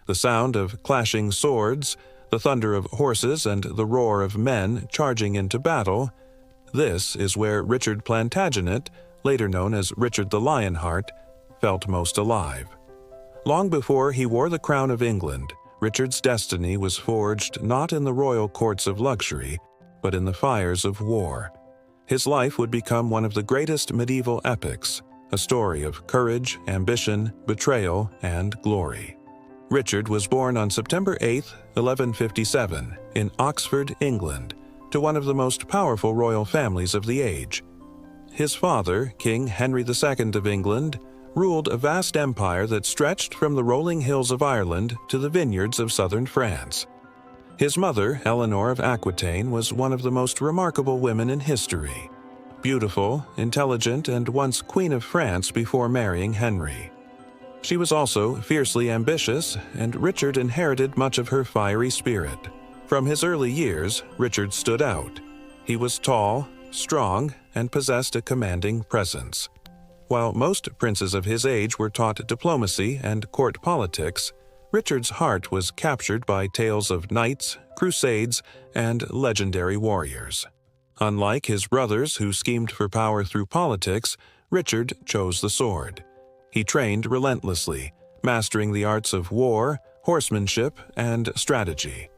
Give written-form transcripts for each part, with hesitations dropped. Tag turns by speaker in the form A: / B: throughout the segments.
A: The sound of clashing swords, the thunder of horses, and the roar of men charging into battle, this is where Richard Plantagenet, later known as Richard the Lionheart, felt most alive. Long before he wore the crown of England, Richard's destiny was forged not in the royal courts of luxury, but in the fires of war. His life would become one of the greatest medieval epics, a story of courage, ambition, betrayal, and glory. Richard was born on September 8, 1157, in Oxford, England, to one of the most powerful royal families of the age. His father, King Henry II of England, ruled a vast empire that stretched from the rolling hills of Ireland to the vineyards of southern France. His mother, Eleanor of Aquitaine, was one of the most remarkable women in history. Beautiful, intelligent, and once Queen of France before marrying Henry. She was also fiercely ambitious, and Richard inherited much of her fiery spirit. From his early years, Richard stood out. He was tall, strong, and possessed a commanding presence. While most princes of his age were taught diplomacy and court politics, Richard's heart was captured by tales of knights, crusades, and legendary warriors. Unlike his brothers who schemed for power through politics, Richard chose the sword. He trained relentlessly, mastering the arts of war, horsemanship, and strategy.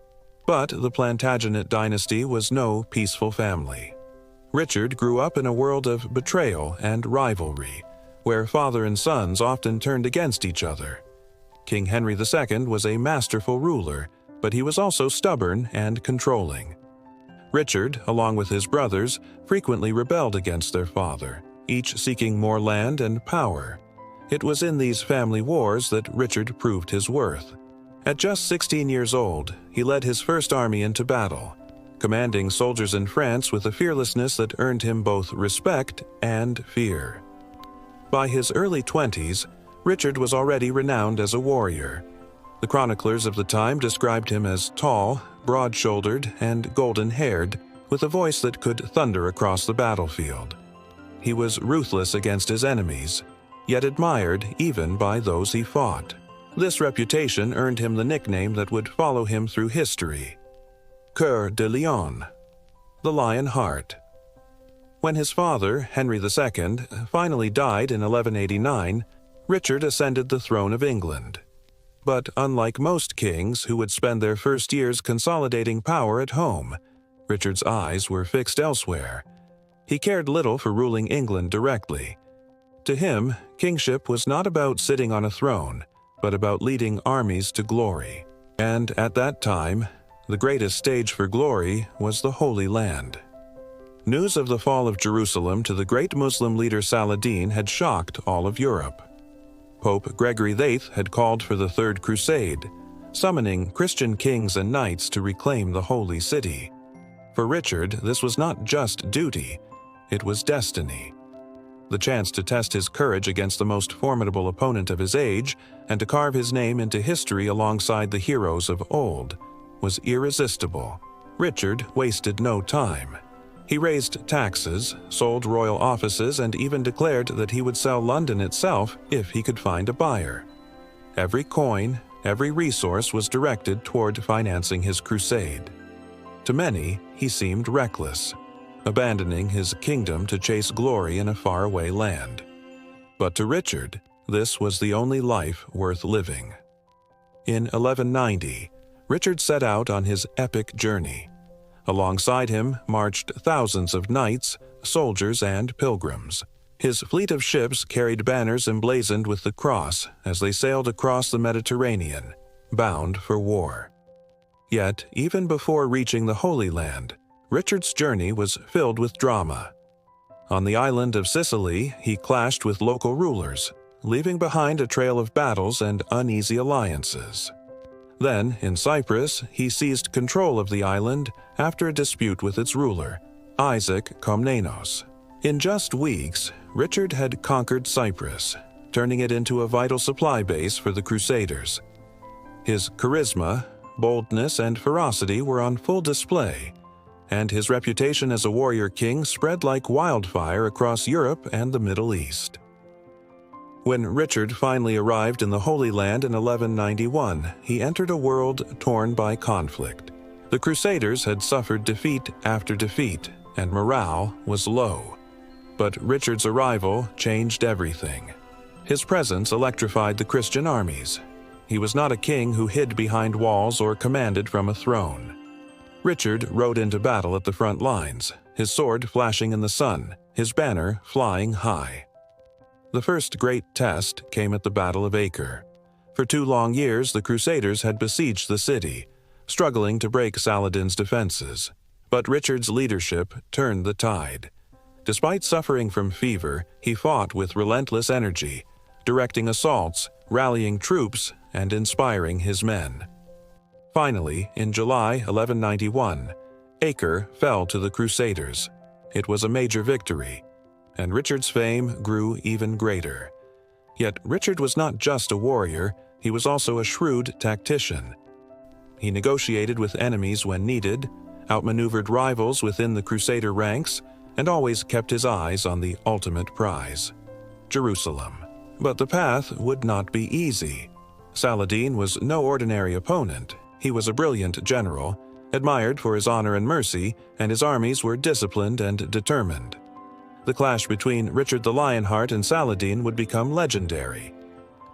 A: But the Plantagenet dynasty was no peaceful family. Richard grew up in a world of betrayal and rivalry, where father and sons often turned against each other. King Henry II was a masterful ruler, but he was also stubborn and controlling. Richard, along with his brothers, frequently rebelled against their father, each seeking more land and power. It was in these family wars that Richard proved his worth. At just 16 years old, he led his first army into battle, commanding soldiers in France with a fearlessness that earned him both respect and fear. By his early 20s, Richard was already renowned as a warrior. The chroniclers of the time described him as tall, broad-shouldered, and golden-haired, with a voice that could thunder across the battlefield. He was ruthless against his enemies, yet admired even by those he fought. This reputation earned him the nickname that would follow him through history: Coeur de Lion, the Lionheart. When his father, Henry II, finally died in 1189, Richard ascended the throne of England. But unlike most kings who would spend their first years consolidating power at home, Richard's eyes were fixed elsewhere. He cared little for ruling England directly. To him, kingship was not about sitting on a throne, but about leading armies to glory. And at that time, the greatest stage for glory was the Holy Land. News of the fall of Jerusalem to the great Muslim leader Saladin had shocked all of Europe. Pope Gregory VIII had called for the Third Crusade, summoning Christian kings and knights to reclaim the Holy City. For Richard, this was not just duty, it was destiny. The chance to test his courage against the most formidable opponent of his age and to carve his name into history alongside the heroes of old was irresistible. Richard wasted no time. He raised taxes, sold royal offices, and even declared that he would sell London itself if he could find a buyer. Every coin, every resource was directed toward financing his crusade. To many, he seemed reckless, abandoning his kingdom to chase glory in a faraway land. But to Richard, this was the only life worth living. In 1190, Richard set out on his epic journey. Alongside him marched thousands of knights, soldiers, and pilgrims. His fleet of ships carried banners emblazoned with the cross as they sailed across the Mediterranean, bound for war. Yet, even before reaching the Holy Land, Richard's journey was filled with drama. On the island of Sicily, he clashed with local rulers, leaving behind a trail of battles and uneasy alliances. Then, in Cyprus, he seized control of the island after a dispute with its ruler, Isaac Komnenos. In just weeks, Richard had conquered Cyprus, turning it into a vital supply base for the Crusaders. His charisma, boldness, and ferocity were on full display, and his reputation as a warrior king spread like wildfire across Europe and the Middle East. When Richard finally arrived in the Holy Land in 1191, he entered a world torn by conflict. The Crusaders had suffered defeat after defeat, and morale was low. But Richard's arrival changed everything. His presence electrified the Christian armies. He was not a king who hid behind walls or commanded from a throne. Richard rode into battle at the front lines, his sword flashing in the sun, his banner flying high. The first great test came at the Battle of Acre. For 2 long years, the Crusaders had besieged the city, struggling to break Saladin's defenses. But Richard's leadership turned the tide. Despite suffering from fever, he fought with relentless energy, directing assaults, rallying troops, and inspiring his men. Finally, in July 1191, Acre fell to the Crusaders. It was a major victory, and Richard's fame grew even greater. Yet Richard was not just a warrior, he was also a shrewd tactician. He negotiated with enemies when needed, outmaneuvered rivals within the Crusader ranks, and always kept his eyes on the ultimate prize, Jerusalem. But the path would not be easy. Saladin was no ordinary opponent. He was a brilliant general, admired for his honor and mercy, and his armies were disciplined and determined. The clash between Richard the Lionheart and Saladin would become legendary.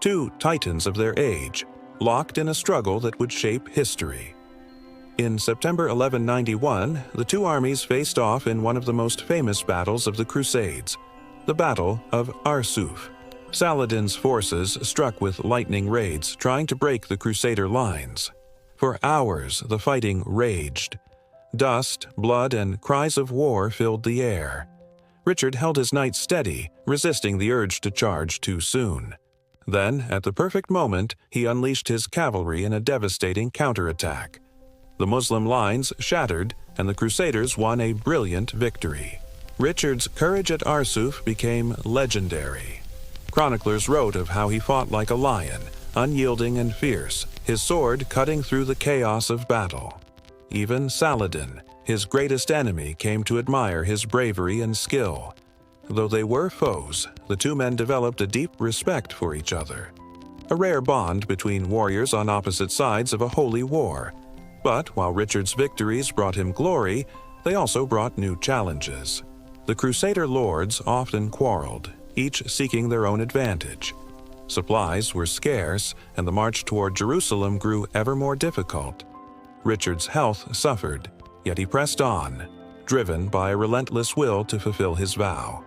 A: 2 titans of their age, locked in a struggle that would shape history. In September 1191, the 2 armies faced off in one of the most famous battles of the Crusades, the Battle of Arsuf. Saladin's forces struck with lightning raids, trying to break the Crusader lines. For hours, the fighting raged. Dust, blood, and cries of war filled the air. Richard held his knights steady, resisting the urge to charge too soon. Then, at the perfect moment, he unleashed his cavalry in a devastating counterattack. The Muslim lines shattered, and the Crusaders won a brilliant victory. Richard's courage at Arsuf became legendary. Chroniclers wrote of how he fought like a lion, unyielding and fierce, his sword cutting through the chaos of battle. Even Saladin, his greatest enemy, came to admire his bravery and skill. Though they were foes, the 2 men developed a deep respect for each other, a rare bond between warriors on opposite sides of a holy war. But while Richard's victories brought him glory, they also brought new challenges. The Crusader lords often quarreled, each seeking their own advantage. Supplies were scarce, and the march toward Jerusalem grew ever more difficult. Richard's health suffered, yet he pressed on, driven by a relentless will to fulfill his vow.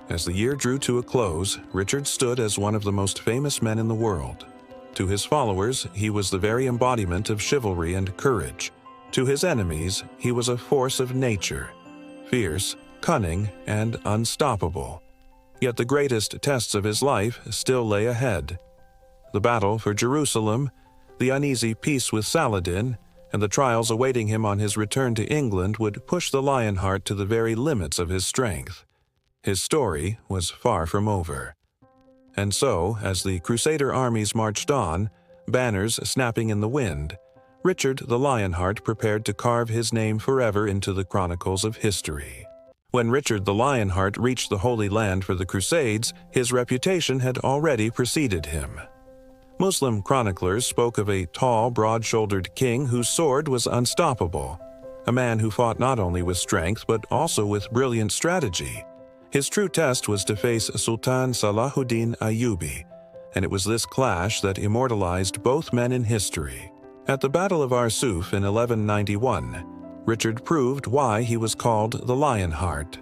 A: As the year drew to a close, Richard stood as one of the most famous men in the world. To his followers, he was the very embodiment of chivalry and courage. To his enemies, he was a force of nature, fierce, cunning, and unstoppable. Yet the greatest tests of his life still lay ahead. The battle for Jerusalem, the uneasy peace with Saladin, and the trials awaiting him on his return to England would push the Lionheart to the very limits of his strength. His story was far from over. And so, as the Crusader armies marched on, banners snapping in the wind, Richard the Lionheart prepared to carve his name forever into the chronicles of history. When Richard the Lionheart reached the Holy Land for the Crusades, his reputation had already preceded him. Muslim chroniclers spoke of a tall, broad-shouldered king whose sword was unstoppable, a man who fought not only with strength but also with brilliant strategy. His true test was to face Sultan Salahuddin Ayyubi, and it was this clash that immortalized both men in history. At the Battle of Arsuf in 1191, Richard proved why he was called the Lionheart.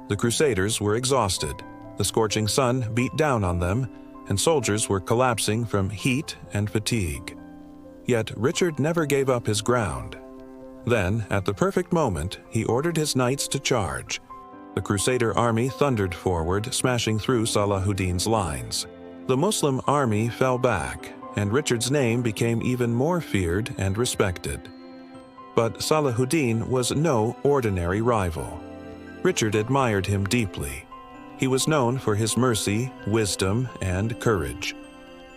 A: The Crusaders were exhausted, the scorching sun beat down on them, and soldiers were collapsing from heat and fatigue. Yet Richard never gave up his ground. Then, at the perfect moment, he ordered his knights to charge. The Crusader army thundered forward, smashing through Salahuddin's lines. The Muslim army fell back, and Richard's name became even more feared and respected. But Salahuddin was no ordinary rival. Richard admired him deeply. He was known for his mercy, wisdom, and courage.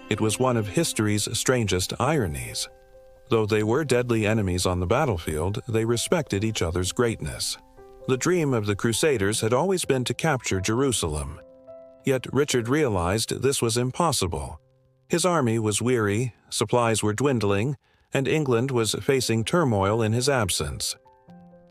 A: It was one of history's strangest ironies. Though they were deadly enemies on the battlefield, they respected each other's greatness. The dream of the Crusaders had always been to capture Jerusalem. Yet Richard realized this was impossible. His army was weary, supplies were dwindling, and England was facing turmoil in his absence.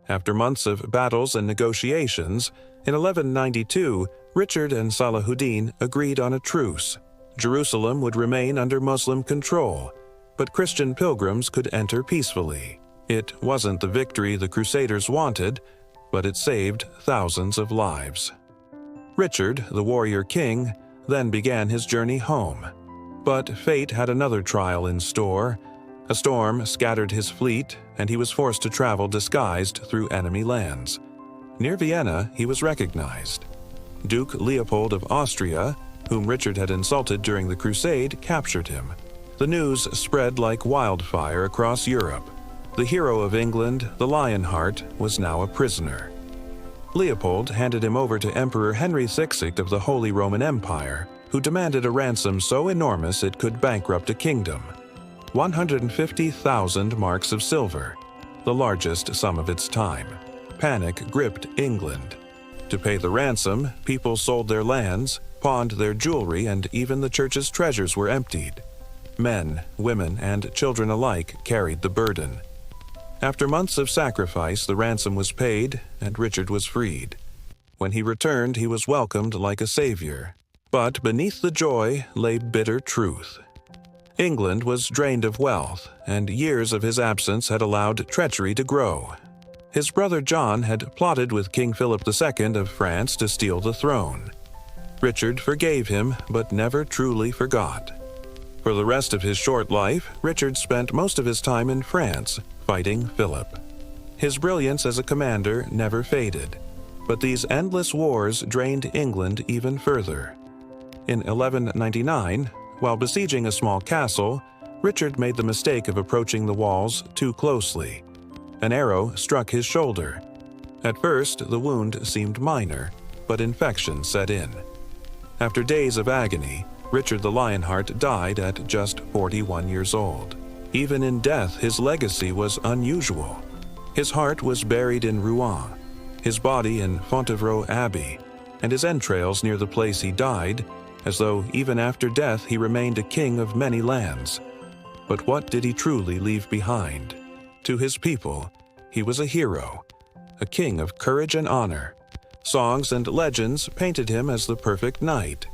A: After months of battles and negotiations, in 1192, Richard and Salahuddin agreed on a truce. Jerusalem would remain under Muslim control, but Christian pilgrims could enter peacefully. It wasn't the victory the Crusaders wanted, but it saved thousands of lives. Richard, the warrior king, then began his journey home. But fate had another trial in store. A storm scattered his fleet, and he was forced to travel disguised through enemy lands. Near Vienna, he was recognized. Duke Leopold of Austria, whom Richard had insulted during the Crusade, captured him. The news spread like wildfire across Europe. The hero of England, the Lionheart, was now a prisoner. Leopold handed him over to Emperor Henry VI of the Holy Roman Empire, who demanded a ransom so enormous it could bankrupt a kingdom. 150,000 marks of silver, the largest sum of its time. Panic gripped England. To pay the ransom, people sold their lands, pawned their jewelry, and even the church's treasures were emptied. Men, women, and children alike carried the burden. After months of sacrifice, the ransom was paid, and Richard was freed. When he returned, he was welcomed like a savior. But beneath the joy lay bitter truth. England was drained of wealth, and years of his absence had allowed treachery to grow. His brother John had plotted with King Philip II of France to steal the throne. Richard forgave him, but never truly forgot. For the rest of his short life, Richard spent most of his time in France, fighting Philip. His brilliance as a commander never faded, but these endless wars drained England even further. In 1199, while besieging a small castle, Richard made the mistake of approaching the walls too closely. An arrow struck his shoulder. At first, the wound seemed minor, but infection set in. After days of agony, Richard the Lionheart died at just 41 years old. Even in death, his legacy was unusual. His heart was buried in Rouen, his body in Fontevraud Abbey, and his entrails near the place he died, as though even after death he remained a king of many lands. But what did he truly leave behind? To his people, he was a hero, a king of courage and honor. Songs and legends painted him as the perfect knight.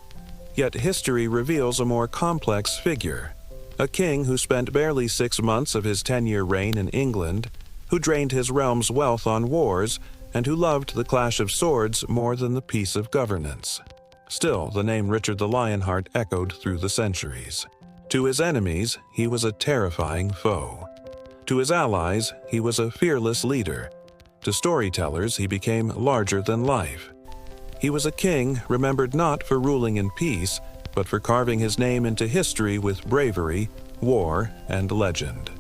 A: Yet history reveals a more complex figure, a king who spent barely 6 months of his 10-year reign in England, who drained his realm's wealth on wars, and who loved the clash of swords more than the peace of governance. Still, the name Richard the Lionheart echoed through the centuries. To his enemies, he was a terrifying foe. To his allies, he was a fearless leader. To storytellers, he became larger than life. He was a king remembered not for ruling in peace, but for carving his name into history with bravery, war, and legend.